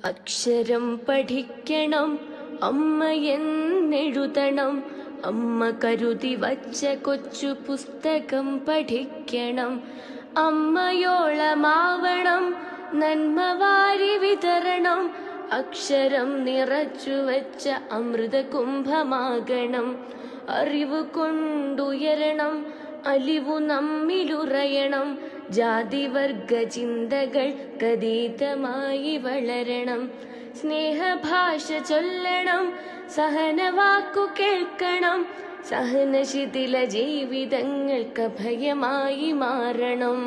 അക്ഷരം പഠിക്കണം, അമ്മയെന്നെഴുതണം. അമ്മ കരുതി വച്ച കൊച്ചു പുസ്തകം പഠിക്കണം. അമ്മയോളമാവണം, നന്മ വാരി വിതരണം. അക്ഷരം നിറച്ചു വച്ച അമൃത കുംഭമാകണം. അറിവ് കൊണ്ടുയരണം, അലിവു നമ്മിലുറയണം. ജാതിവർഗ ചിന്തകൾ കതീതമായി വളരണം. സ്നേഹഭാഷ ചൊല്ലണം, സഹനവാക്കു കേൾക്കണം. സഹനശിഥില ജീവിതങ്ങൾക്ക് ഭയമായി മാറണം.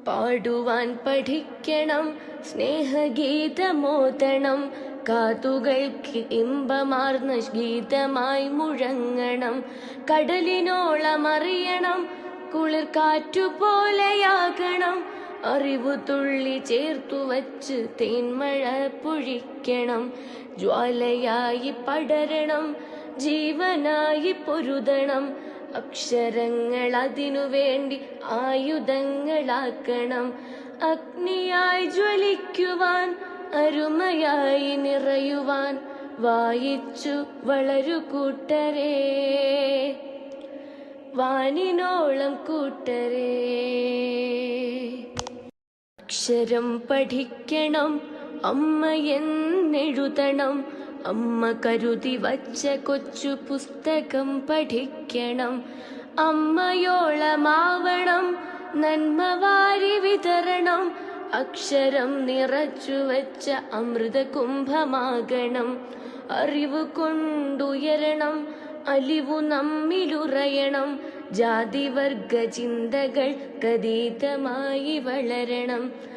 പാടുവാൻ പഠിക്കണം, സ്നേഹഗീതമോദണം. കാതുകൾക്ക് ഇമ്പമാർന്ന ഗീതമായി മുഴങ്ങണം. കടലിനോളമറിയണം, കുളിർ കാറ്റുപോലെയാകണം. അറിവു തുള്ളി ചേർത്തു വച്ച് തേന്മഴ പൊഴിക്കണം. ജ്വാലയായി പടരണം, ജീവനായി പൊരുതണം. അക്ഷരങ്ങൾ അതിനു വേണ്ടി ആയുധങ്ങളാക്കണം. അഗ്നിയായി ജ്വലിക്കുവാൻ, അരുമയായി നിറയുവാൻ. വായിച്ചു വളരു കൂട്ടരേ, വാനിനോളം കൂട്ടരേ. അക്ഷരം പഠിക്കണം, അമ്മയെന്നെഴുതണം. അമ്മ കരുതി വച്ച കൊച്ചു പുസ്തകം പഠിക്കണം. അമ്മയോളമാവണം, നന്മ വാരി വിതരണം. അക്ഷരം നിറച്ചു വച്ച അമൃത കുംഭമാകണം. അറിവ് കൊണ്ടുയരണം, അലിവു നമ്മിലുറയണം. ജാതിവർഗ ചിന്തകൾ കതീതമായി വളരണം.